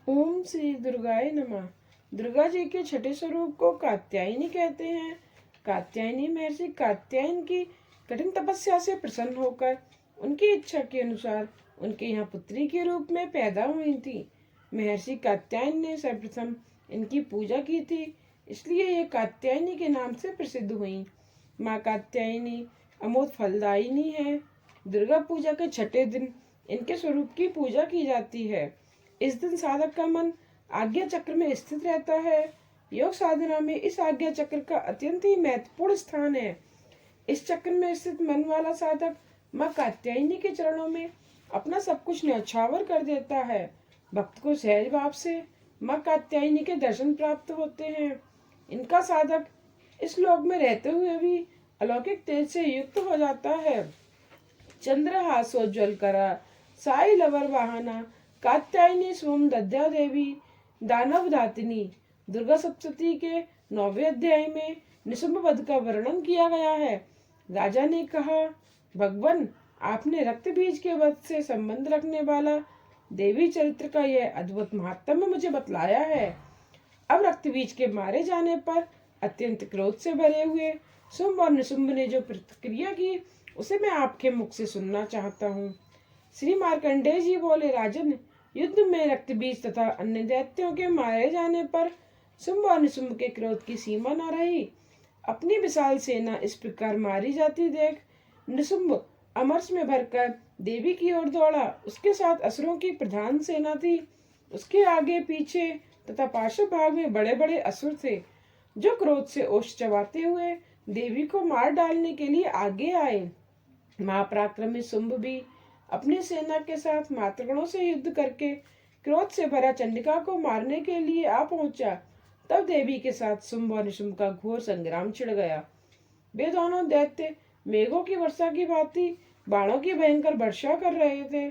ओम श्री दुर्गाय नमः। दुर्गा जी के छठे स्वरूप को कात्यायनी कहते हैं। कात्यायनी महर्षि कात्यायन की कठिन तपस्या से प्रसन्न होकर उनकी इच्छा के अनुसार उनके यहाँ पुत्री के रूप में पैदा हुई थी। महर्षि कात्यायन ने सर्वप्रथम इनकी पूजा की थी, इसलिए ये कात्यायनी के नाम से प्रसिद्ध हुई। माँ कात्यायनी अमोद फलदायिनी है। दुर्गा पूजा के छठे दिन इनके स्वरूप की पूजा की जाती है। इस दिन साधक का मन आज्ञा चक्र में स्थित रहता है। योग साधना में इस आज्ञा चक्र का अत्यंत ही महत्वपूर्ण स्थान है। इस चक्र में स्थित मन वाला साधक माँ कात्यायनी के चरणों में अपना सब कुछ न्यौछावर कर देता है। भक्त को सहज भाव से माँ कात्यायनी के दर्शन प्राप्त होते हैं। इनका साधक इस लोक में रहते हुए भी अलौकिक तेज से युक्त हो जाता है। चंद्रहासोज्वल करा साई लवर वाहना कात्यायनी स्वम दद्या देवी दानव धातिनी। दुर्गा सप्तशती के 9वें अध्याय में निशुंभ वध का वर्णन किया गया है। राजा ने कहा, भगवान, आपने रक्त बीज के वध से संबंध रखने वाला देवी चरित्र का यह अद्भुत महात्म्य मुझे बतलाया है। अब रक्त बीज के मारे जाने पर अत्यंत क्रोध से भरे हुए शुंभ और निशुंभ ने जो प्रतिक्रिया की उसे मैं आपके मुख से सुनना चाहता हूँ। श्री मार्कंडेय जी बोले, राजन, युद्ध में रक्त बीज तथा अन्य दैत्यों के मारे जाने पर शुंभ और निशुंभ के क्रोध की सीमा न रही। अपनी विशाल सेना इस प्रकार मारी जाती देख निशुंभ अमरस में भरकर देवी की ओर दौड़ा। उसके साथ असुरों की प्रधान सेना थी। उसके आगे पीछे तथा पार्श्व भाग में बड़े बड़े असुर थे, जो क्रोध से ओष चबाते हुए देवी को मार डालने के लिए आगे आए। महापराक्रमी शुंभ भी अपनी सेना के साथ मातृगणों से युद्ध करके क्रोध से भरा चंडिका को मारने के लिए आ पहुंचा। तब देवी के साथ शुंभ और निशुंभ का घोर संग्राम छिड़ गया। वे दोनों दैत्य मेघों की वर्षा की भांति बाणों की भयंकर वर्षा कर रहे थे।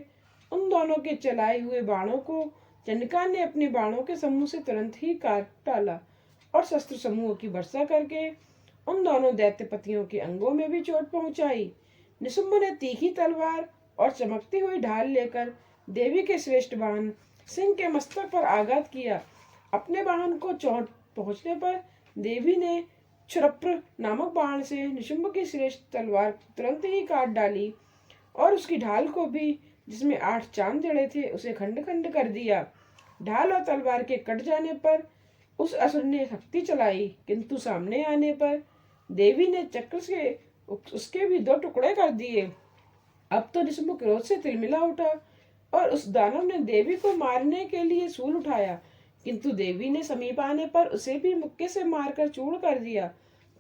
उन दोनों के चलाए हुए बाणों को चंडिका ने अपने बाणों के समूह से तुरंत ही काट डाला और शस्त्र समूह की वर्षा करके उन दोनों दैत्यपतियों के अंगों में भी चोट पहुंचाई। निशुंभ ने तीखी तलवार और चमकती हुई ढाल लेकर देवी के श्रेष्ठ वाहन सिंह के मस्तक पर आघात किया। अपने वाहन को चोट पहुंचने पर देवी ने क्षुरप्र नामक बाण से निशुंभ की श्रेष्ठ तलवार तुरंत ही काट डाली और उसकी ढाल को भी, जिसमें 8 चांद जड़े थे, उसे खंड खंड कर दिया। ढाल और तलवार के कट जाने पर उस असुर ने शक्ति चलाई, किंतु सामने आने पर देवी ने चक्र से उसके भी 2 टुकड़े कर दिए। अब तो निशुंभ क्रोध से तिलमिला उठा और उस दानव ने देवी को मारने के लिए शूल उठाया, किंतु देवी ने समीप आने पर उसे भी मुक्के से मारकर चूर्ण कर दिया।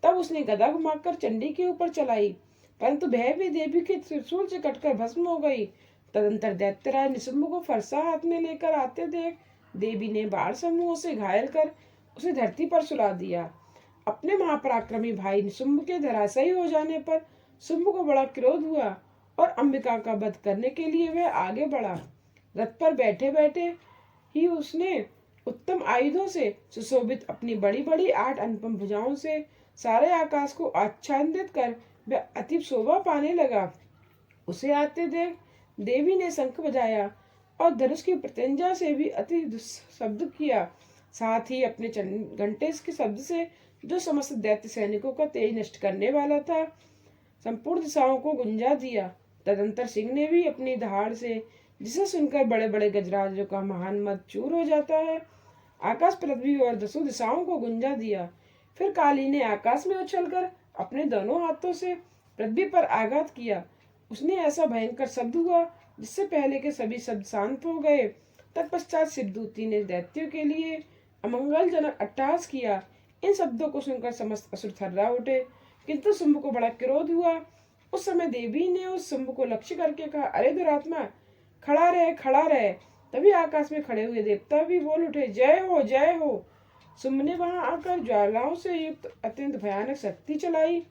तब उसने गदा घुमाकर चंडी के ऊपर चलाई, परंतु वह भी देवी के त्रिशूल से कटकर भस्म हो गई। तदंतर दैत्यराज निशुंभ को फरसा हाथ में लेकर आते देख देवी ने बाण समूह से घायल कर उसे धरती पर सुला दिया। अपने महापराक्रमी भाई निशुंभ के धराशायी हो जाने पर शुंभ को बड़ा क्रोध हुआ और अंबिका का वध करने के लिए वह आगे बढ़ा। रथ पर बैठे बैठे ही उसने उत्तम आयुधों से सुशोभित अपनी बड़ी बड़ी 8 अनुपम भुजाओं से सारे आकाश को आच्छादित कर वह अति शोभा पाने लगा। उसे आते देख देवी ने शंख बजाया और धनुष की प्रत्यंजा से भी अति शब्द किया। साथ ही अपने घंटे के शब्द से, जो समस्त दैत्य सैनिकों का तेज नष्ट करने वाला था, संपूर्ण दिशाओं को गुंजा दिया। तदंतर सिंह ने भी अपनी दहाड़ से, जिसे सुनकर बड़े बड़े गजराजों का महान मद चूर हो जाता है, आकाश, पृथ्वी और 10 दिशाओं को गुंजा दिया। फिर काली ने आकाश में उछलकर अपने दोनों हाथों से पृथ्वी पर आघात किया। उसने ऐसा भयंकर शब्द हुआ जिससे पहले के सभी शब्द शांत हो गए। तत्पश्चात शिवदूती ने दैत्यों के लिए अमंगलजनक अट्टहास किया। इन शब्दों को सुनकर समस्त असुर थर्रा उठे, किंतु शुंभ को बड़ा क्रोध हुआ। उस समय देवी ने उस शुंभ को लक्ष्य करके कहा, अरे दुरात्मा, खड़ा रहे, खड़ा रहे। तभी आकाश में खड़े हुए देवता भी बोल उठे, जय हो, जय हो। शुंभ ने वहां आकर ज्वालाओं से युक्त अत्यंत भयानक शक्ति चलाई।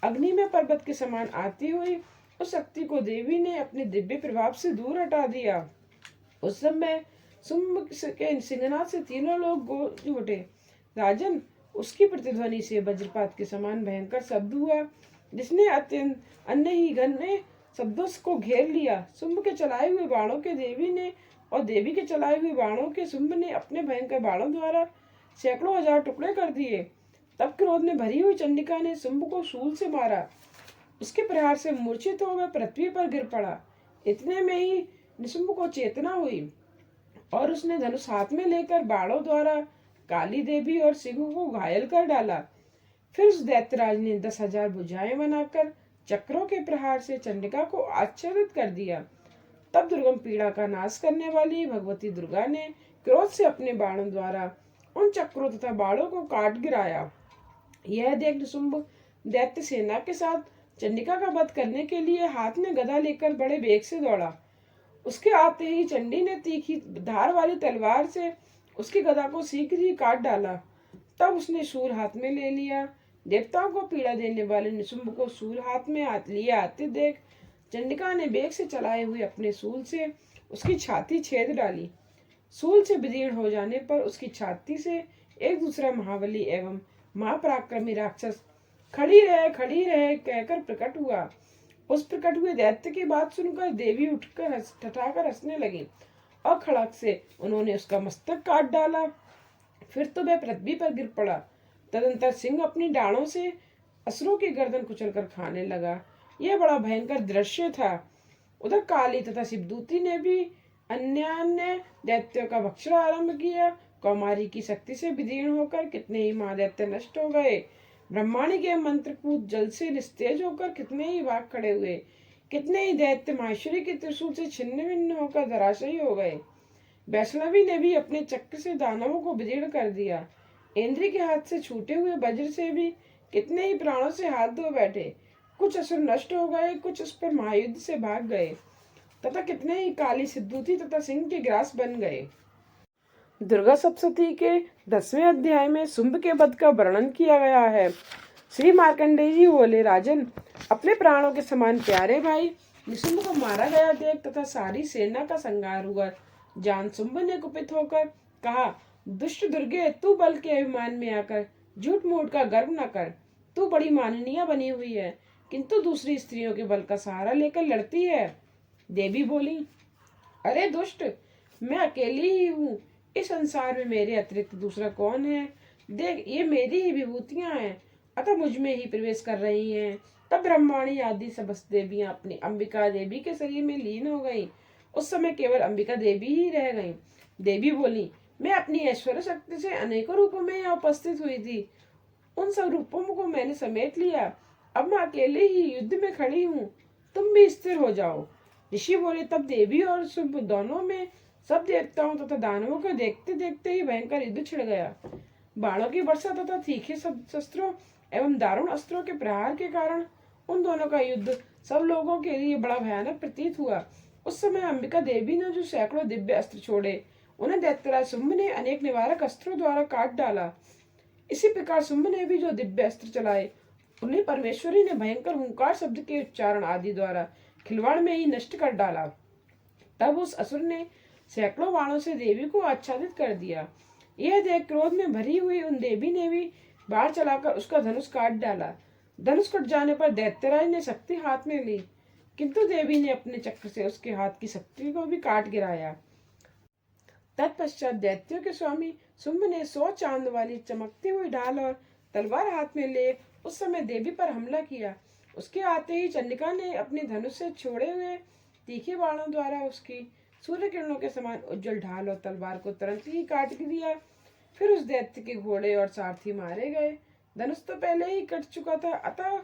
अग्नि में पर्वत के समान आती हुई उस शक्ति को देवी ने अपने दिव्य प्रभाव से दूर हटा दिया। उस समय शुंभ के सिंहनाद से तीनों लोग गूंज उठे। राजन, उसकी प्रतिध्वनि से वज्रपात के समान भयंकर शब्द हुआ, जिसने अत्यंत अन्य ही घने शब्दों को घेर लिया। शुंभ के चलाए हुए बाणों के देवी ने और देवी के चलाए हुए बाणों के शुंभ ने अपने भयंकर बाणों द्वारा सैकड़ों हजार टुकड़े कर दिए। तब क्रोध में भरी हुई चंडिका ने शुंभ को शूल से मारा। उसके प्रहार से मूर्छित हो वह पृथ्वी पर गिर पड़ा। इतने में ही निशुंभ को चेतना हुई और उसने धनुष हाथ में लेकर बाणों द्वारा काली देवी और सिंह को घायल कर डाला। फिर उस दैत्यराज ने 10,000 भुजाएं बनाकर चक्रों के प्रहार से चंडिका को आच्छादित कर दिया। तब दुर्गम पीड़ा का नाश करने वाली भगवती दुर्गा ने क्रोध से अपने बाणों द्वारा उन चक्रों तथा बाणों को काट गिराया। यह देख निशुंभ दैत्य सेना के साथ चंडिका का वध करने के लिए हाथ में गदा लेकर बड़े वेग से दौड़ा। उसके आते ही चंडी ने तीखी धार वाली तलवार से उसकी गदा को शीघ्र ही काट डाला। तब उसने शूल हाथ में ले लिया। देवताओं को पीड़ा देने वाले निशुंभ को शूल हाथ में लिए आते देख चंडिका ने वेग से चलाए हुए अपने शूल से उसकी छाती छेद डाली। शूल से विदीर्ण हो जाने पर उसकी छाती से एक दूसरा महाबली एवं महापराक्रमी राक्षस खड़ी रहे कहकर प्रकट हुआ। उस प्रकट हुए दैत्य की बात सुनकर देवी उठकर ठठाकर हंसने लगी और खड़क से उन्होंने उसका मस्तक काट डाला। फिर तो वह पृथ्वी पर गिर पड़ा। तदंतर सिंह अपनी डालों से असुरों की गर्दन कुचलकर खाने लगा। यह बड़ा भयंकर दृश्य था। उधर काली तथा शिवदूती ने भी अन्य दैत्यों का भक्षण आरंभ किया। कौमारी की शक्ति से विदीर्ण होकर कितने ही महादैत्य नष्ट हो गए। ब्रह्माणी के मंत्रपूत जल से निस्तेज होकर कितने ही भाग खड़े हुए। कितने ही दैत्य माहेश्वरी के त्रिशूल से छिन्न भिन्न होकर धराशायी हो गए। वैष्णवी ने भी अपने चक्र से दानवों को विदीर्ण कर दिया। इंद्र के हाथ से छूटे हुए वज्र से भी कितने ही प्राणों से हाथ धो बैठे। कुछ असुर नष्ट हो गए, कुछ उस पर महायुद्ध से भाग गए तथा कितने ही काली सिद्धूती तथा सिंह के ग्रास बन गए। दुर्गा सप्तशती के 10वें अध्याय में शुंभ के वध का वर्णन किया गया है। श्री मार्कंडेय जी बोले, राजन, अपने प्राणों के समान प्यारे भाई निशुंभ को मारा गया देख तथा सारी सेना का संहार हुआ जान शुंभ ने कुपित होकर कहा, दुष्ट दुर्गे, तू बल के अभिमान में आकर झूठ मूठ का गर्व न कर। तू बड़ी माननीय बनी हुई है, किंतु दूसरी स्त्रियों के बल का सहारा लेकर लड़ती है। देवी बोली, अरे दुष्ट, मैं अकेली ही हूँ। इस संसार में मेरे अतिरिक्त दूसरा कौन है? देख, ये मेरी ही विभूतियां हैं, अतः मुझ में ही प्रवेश कर रही हैं। तब ब्रह्माणी आदि समस्त देवियां अपनी अंबिका देवी के शरीर में लीन हो गईं। उस समय केवल अंबिका देवी ही रह गईं। देवी बोली, मैं अपनी ऐश्वर्य शक्ति से अनेकों रूपों में यहाँ उपस्थित हुई थी। उन सब रूपों को मैंने समेट लिया। अब मैं अकेले ही युद्ध में खड़ी हूँ, तुम भी स्थिर हो जाओ। ऋषि बोले, तब देवी और शुंभ दोनों में सब देवताओं तथा दानवों को देखते देखते ही भयंकर युद्ध छिड़ गया। बाणों की वर्षा तथा तीखे शस्त्रों एवं दारुण अस्त्रों के प्रहार के कारण उन दोनों का युद्ध सब लोगों के लिए बड़ा भयानक प्रतीत हुआ। उस समय अंबिका देवी ने जो सैकड़ों दिव्य अस्त्र छोड़े, उन्हें दैत्यराज शुंभ ने अनेक निवारक अस्त्रों द्वारा काट डाला। इसी प्रकार शुंभ ने भी जो दिव्य अस्त्र चलाए, उन्हें परमेश्वरी ने भयंकर हुंकार शब्द के उच्चारण आदि द्वारा खिलवाड़ में ही नष्ट कर डाला। तब उस असुर ने सैकड़ों बाणों से देवी को आच्छादित कर दिया। यह देख क्रोध में भरी हुई उन देवी ने भी बाण चलाकर उसका धनुष काट डाला। धनुष कट जाने पर दैत्यराज ने शक्ति हाथ में ली, किंतु देवी ने अपने चक्र से उसके हाथ की शक्ति को भी काट गिराया। तत्पश्चात दैत्यों के स्वामी शुंभ ने 100 चांद वाली चमकती हुई ढाल और तलवार हाथ में ले उस समय देवी पर हमला किया। उसके आते ही चंडिका ने अपने धनुष से छोड़े हुए तीखे बाणों द्वारा उसकी सूर्य किरणों के समान उज्जवल ढाल और तलवार को तुरंत ही काट दिया। फिर उस दैत्य के घोड़े और सारथी मारे गए। धनुष तो पहले ही कट चुका था, अतः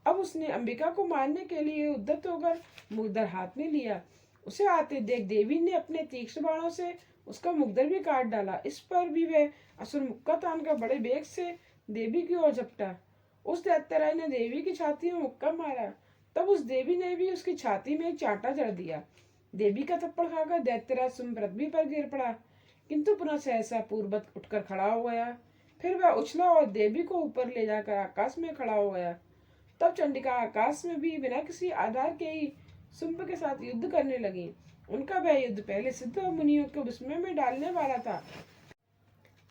अब उसने अंबिका को मारने के लिए उद्यत होकर मुग्धर हाथ में लिया। उसे आते देख देवी ने अपने तीक्ष्ण बाणों से उसका मुग्धर भी काट डाला। इस पर भी वह असुर मुक्का तानकर बड़े वेग से देवी की ओर झपटा। उस दैत्यराज ने देवी की छाती में मुक्का मारा। तब उस देवी ने भी उसकी छाती में एक चांटा जड़ दिया। देवी का थप्पड़ खाकर दैत्यराज शुंभ पृथ्वी पर गिर पड़ा, किंतु पुनः सहसा पूर्ववत उठकर खड़ा हो गया। फिर वह उछला और देवी को ऊपर ले जाकर आकाश में खड़ा हो गया। तब चंडिका आकाश में भी बिना किसी आधार के ही शुंभ के साथ युद्ध करने लगी। उनका वह युद्ध पहले सिद्ध और मुनियों को विस्मय में डालने वाला था।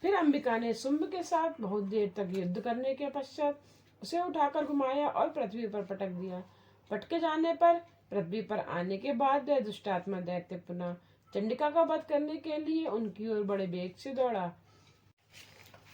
फिर अंबिका ने शुंभ के साथ बहुत देर तक युद्ध करने के पश्चात उसे उठाकर घुमाया और पृथ्वी पर पटक दिया। पटके जाने पर पृथ्वी पर आने के बाद वह दुष्टात्मा दैत्य पुनः चंडिका का वध करने के लिए उनकी ओर बड़े वेग से दौड़ा।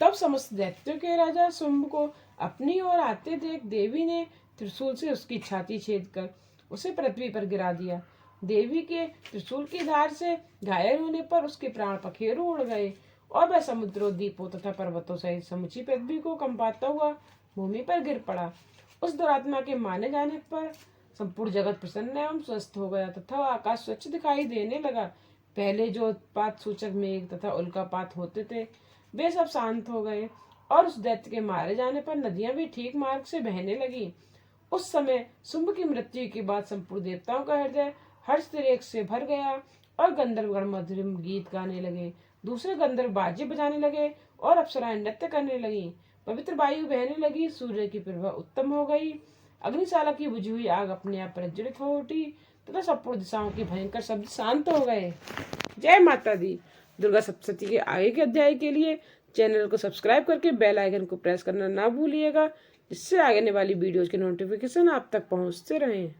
तब समस्त दैत्यों के राजा शुंभ को अपनी ओर आते देख देवी ने त्रिशूल से उसकी छाती छेद कर उसे पृथ्वी पर गिरा दिया। देवी के त्रिशूल की धार से घायल होने पर उसके प्राण पखेरु उड़ गए और वह समुद्रों, द्वीपों तथा पर्वतों सहित समूची पृथ्वी को कंपाता हुआ भूमि पर गिर पड़ा। उस दुरात्मा के माने जाने पर संपूर्ण जगत प्रसन्न एवं स्वस्थ हो गया तथा आकाश स्वच्छ दिखाई देने लगा। पहले जो उत्पात सूचक मेघ तथा उल्कापात होते थे वे सब शांत हो गए और उस दैत्य के मारे जाने पर नदियां भी ठीक मार्ग से बहने लगी। उस समय शुंभ की मृत्यु के बाद संपूर्ण देवताओं का हृदय हर्ष तिरेक से भर गया और गंधर्वगण मधुर गीत गाने लगे। दूसरे गंधर्व बाजे बजाने लगे और अप्सराएं नृत्य करने लगी। पवित्र वायु बहने लगी, सूर्य की प्रभा उत्तम हो गई, अग्निशाला की बुझी हुई आग अपने आप प्रज्वलित हो उठी तथा संपूर्ण दिशाओं के भयंकर शब्द शांत हो गए। जय माता दी। दुर्गा सप्तशती के आगे के अध्याय के लिए चैनल को सब्सक्राइब करके बेल आइकन को प्रेस करना ना भूलिएगा, जिससे आगे आने वाली वीडियोज के नोटिफिकेशन आप तक पहुंचते रहें।